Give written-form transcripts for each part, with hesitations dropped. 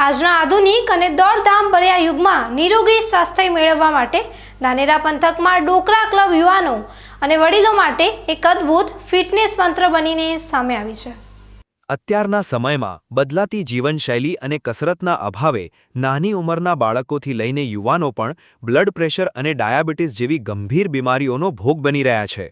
આજના આધુનિક અને દોડધામ ભર્યા યુગમાં નિરોગી સ્વાસ્થ્ય મેળવવા માટે ધાનેરા પંથકમાં ડોકરા ક્લબ યુવાનો અને વડીલો માટે એક અદ્ભુત ફિટનેસ મંત્ર બનીને સામે આવી છે। અત્યારના સમયમાં બદલાતી જીવનશૈલી અને કસરતના અભાવે નાની ઉંમરના બાળકોથી લઈને યુવાનો પણ બ્લડ પ્રેશર અને ડાયાબિટીસ જેવી ગંભીર બીમારીઓનો ભોગ બની રહ્યા છે।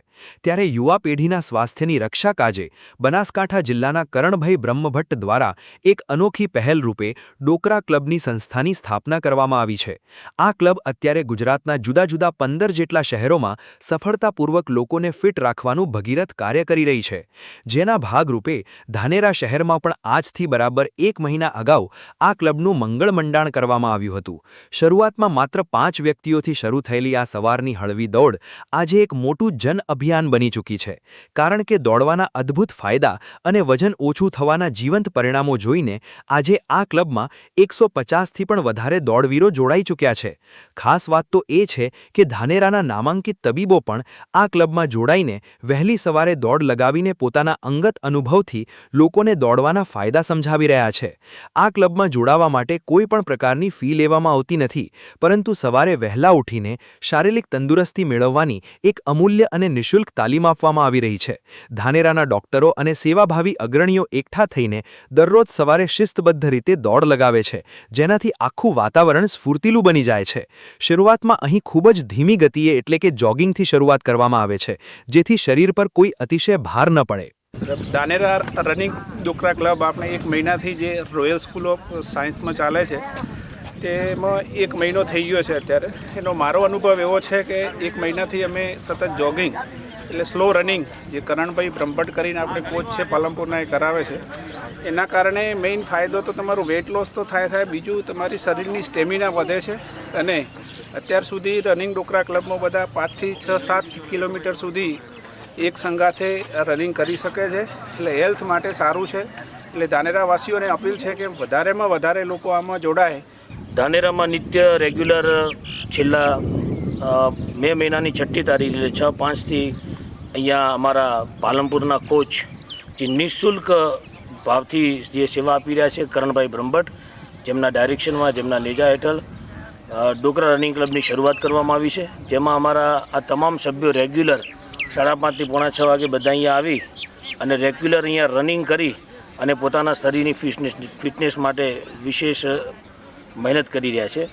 ત્યારે યુવા પેઢીના સ્વાસ્થ્યની રક્ષા કાજે બનાસકાંઠા જિલ્લાના કરણભાઈ બ્રહ્મભટ્ટ દ્વારા એક અનોખી પહેલ રૂપે ડોકરા ક્લબની સંસ્થાની સ્થાપના કરવામાં આવી છે। આ ક્લબ અત્યારે ગુજરાતના જુદા જુદા 15 જેટલા શહેરોમાં સફળતાપૂર્વક લોકોને ફિટ રાખવાનું ભગીરથ કાર્ય કરી રહી છે, જેના ભાગરૂપે ધાનેરા શહેરમાં પણ આજથી બરાબર 1 મહિના અગાઉ આ ક્લબનું મંગળ મંડાણ કરવામાં આવ્યું હતું। શરૂઆતમાં માત્ર 5 વ્યક્તિઓથી શરૂ થયેલી આ સવારની હળવી દોડ આજે એક મોટું જન અભિયાન બની ચૂકી છે, કારણ કે દોડવાના અદ્ભુત ફાયદા અને વજન ઓછું થવાના જીવંત પરિણામો જોઈને આજે આ ક્લબમાં 150થી પણ વધારે દોડવીરો જોડાઈ ચૂક્યા છે। ખાસ વાત તો એ છે કે ધાનેરાના નામાંકિત તબીબો પણ આ ક્લબમાં જોડાઈને વહેલી સવારે દોડ લગાવીને પોતાના અંગત અનુભવથી લોકોને દોડવાના ફાયદા સમજાવી રહ્યા છે। આ ક્લબમાં જોડાવા માટે કોઈ પણ પ્રકારની ફી લેવામાં આવતી નથી, પરંતુ સવારે વહેલા ઉઠીને શારીરિક તંદુરસ્તી મેળવવાની એક અમૂલ્ય અને નિઃશુલ્ક તાલીમ આપવામાં આવી રહી છે। ધાનેરાના ડોક્ટરો અને સેવાભાવી અગ્રણીઓ એકઠા થઈને દરરોજ સવારે શિસ્તબદ્ધ રીતે દોડ લગાવે છે, જેનાથી આખું વાતાવરણ સ્ફૂર્તિલું બની જાય છે। શરૂઆતમાં અહીં ખૂબ જ ધીમી ગતિએ એટલે કે જોગિંગથી શરૂઆત કરવામાં આવે છે, જેથી શરીર પર કોઈ અતિશય ભાર ન પડે। ધાનેરા રનિંગ ડોકરા ક્લબ આપણે 1 મહિનાથી જે રોયલ સ્કૂલ ઓફ સાયન્સમાં ચાલે છે તેમાં 1 મહિનો થઈ ગયો છે। અત્યારે એનો મારો અનુભવ એવો છે કે 1 મહિનાથી અમે સતત જોગિંગ એટલે સ્લો રનિંગ જે કરણભાઈ બ્રહ્મભટ્ટ કરીને આપણે કોચ છે પાલનપુરના એ કરાવે છે, એના કારણે મેઇન ફાયદો તો તમારું વેઇટ લોસ તો થાય, બીજું તમારી શરીરની સ્ટેમિના વધે છે। અને અત્યાર સુધી રનિંગ ડોકરા ક્લબમાં બધા 5 થી 6-7 કિલોમીટર સુધી એક સંગાથે રનિંગ કરી શકે છે, એટલે હેલ્થ માટે સારું છે। એટલે ધાનેરાવાસીઓને અપીલ છે કે વધારેમાં વધારે લોકો આમાં જોડાય। ધાનેરામાં નિત્ય રેગ્યુલર છેલ્લા મે મહિનાની 6મી તારીખ એટલે 6/5થી અહીંયા અમારા પાલનપુરના કોચ જે નિઃશુલ્ક ભાવથી જે સેવા આપી રહ્યા છે કરણભાઈ બ્રહ્મભટ્ટ, જેમના ડાયરેક્શનમાં જેમના નેજા હેઠળ ડોકરા રનિંગ ક્લબની શરૂઆત કરવામાં આવી છે, જેમાં અમારા આ તમામ સભ્યો રેગ્યુલર 5:30 થી પોણા 6 વાગે બધા અહીંયા આવી અને રેગ્યુલર અહીંયા રનિંગ કરી અને પોતાના શરીરની ફિટનેસ માટે વિશેષ મહેનત કરી રહ્યા છે,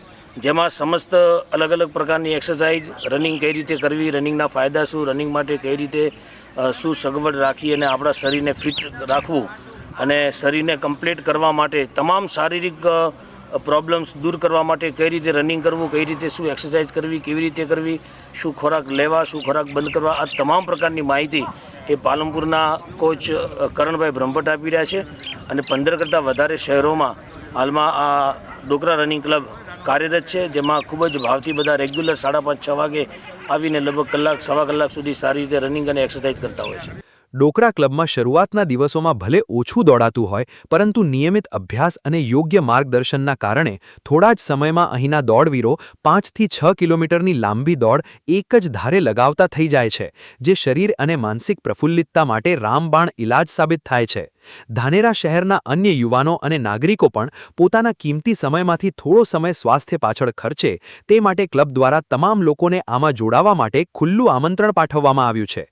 જેમાં સમસ્ત અલગ અલગ પ્રકારની એક્સરસાઇઝ, રનિંગ કઈ રીતે કરવી, રનિંગના ફાયદા શું, રનિંગ માટે કઈ રીતે શું સગવડ રાખી અને આપણા શરીરને ફિટ રાખવું અને શરીરને કમ્પ્લીટ કરવા માટે તમામ શારીરિક પ્રોબ્લેમ્સ દૂર કરવા માટે કઈ રીતે રનિંગ કરવું, કઈ રીતે શું એક્સરસાઇઝ કરવી, કેવી રીતે કરવી, શું ખોરાક લેવા, શું ખોરાક બંધ કરવા, આ તમામ પ્રકારની માહિતી એ પાલનપુરના કોચ કરણભાઈ બ્રહ્મભટ્ટ આપી રહ્યા છે। અને 15 કરતાં વધારે શહેરોમાં હાલમાં આ ડોકરા રનિંગ ક્લબ કાર્યરત છે, જેમાં ખૂબ જ ભાવથી બધા રેગ્યુલર 5:30-6 વાગે આવીને લગભગ કલાક સવા કલાક સુધી સારી રીતે રનિંગ અને એક્સરસાઇઝ કરતા હોય છે। ડોકરા ક્લબમાં શરૂઆતના દિવસોમાં ભલે ઓછું દોડાતું હોય, પરંતુ નિયમિત અભ્યાસ અને યોગ્ય માર્ગદર્શનના કારણે થોડા જ સમયમાં અહીંના દોડવીરો 5 થી 6 કિલોમીટરની લાંબી દોડ એક જ ધારે લગાવતા થઈ જાય છે, જે શરીર અને માનસિક પ્રફુલ્લિતતા માટે રામબાણ ઇલાજ સાબિત થાય છે। ધાનેરા શહેરના અન્ય યુવાનો અને નાગરિકો પણ પોતાના કિંમતી સમયમાંથી થોડો સમય સ્વાસ્થ્ય પાછળ ખર્ચે તે માટે ક્લબ દ્વારા તમામ લોકોને આમાં જોડાવા માટે ખુલ્લું આમંત્રણ પાઠવવામાં આવ્યું છે।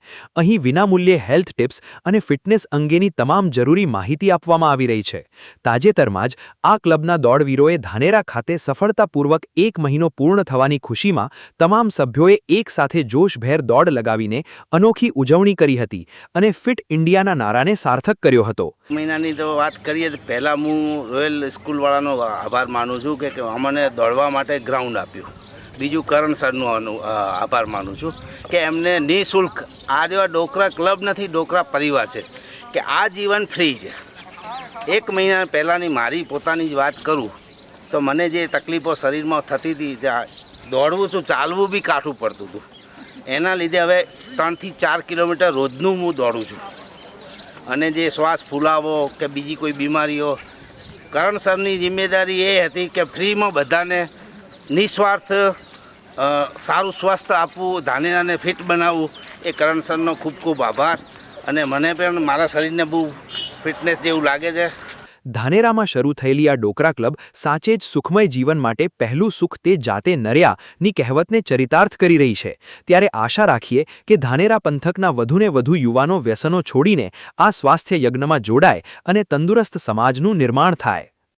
અહીં વિનામૂલ્યે હેલ્થ ટિપ્સ અને ફિટનેસ અંગેની તમામ જરૂરી માહિતી આપવામાં આવી રહી છે। તાજેતરમાં જ આ ક્લબના દોડવીરોએ ધાનેરા ખાતે સફળતાપૂર્વક 1 મહિનો પૂર્ણ થવાની ખુશીમાં તમામ સભ્યોએ એક સાથે જોશભેર દોડ લગાવીને અનોખી ઉજવણી કરી હતી અને ફિટ ઇન્ડિયાના નારાને સાર્થક કર્યો હતો। મહિનાની તો વાત કરીએ તો પહેલાં હું રોયલ સ્કૂલવાળાનો આભાર માનું છું કે અમને દોડવા માટે ગ્રાઉન્ડ આપ્યું। બીજું કરણ સરનો આભાર માનું છું કે એમને નિઃશુલ્ક આ જેવા ડોકરા ક્લબ નથી, ડોકરા પરિવાર છે કે આ જીવન ફ્રી છે। 1 મહિના પહેલાંની મારી પોતાની જ વાત કરું તો મને જે તકલીફો શરીરમાં થતી હતી, દોડવું છું, ચાલવું બી કાઠું પડતું હતું, એના લીધે હવે 3 થી 4 કિલોમીટર રોજનું હું દોડું છું। અને જે શ્વાસ ફૂલાવો કે બીજી કોઈ બીમારીઓ, કરણ સરની જિમ્મેદારી એ હતી કે ફ્રીમાં બધાને નિસ્વાર્થ સારું સ્વાસ્થ્ય આપવું, ધાનેરાને ફિટ બનાવવું। એ કરણ સરનો ખૂબ ખૂબ આભાર, અને મને પણ મારા શરીરને બહુ ફિટનેસ જેવું લાગે છે। ધાનેરામાં શરૂ થયેલી આ ડોકરા ક્લબ સાચે જ સુખમય જીવન માટે પહેલું સુખ તે જાતે નર્યાની કહેવતને ચરિતાર્થ કરી રહી છે ત્યારે આશા રાખીએ કે ધાનેરા પંથકના વધુને વધુ યુવાનો વ્યસનો છોડીને આ સ્વાસ્થ્ય યજ્ઞમાં જોડાય અને તંદુરસ્ત સમાજનું નિર્માણ થાય.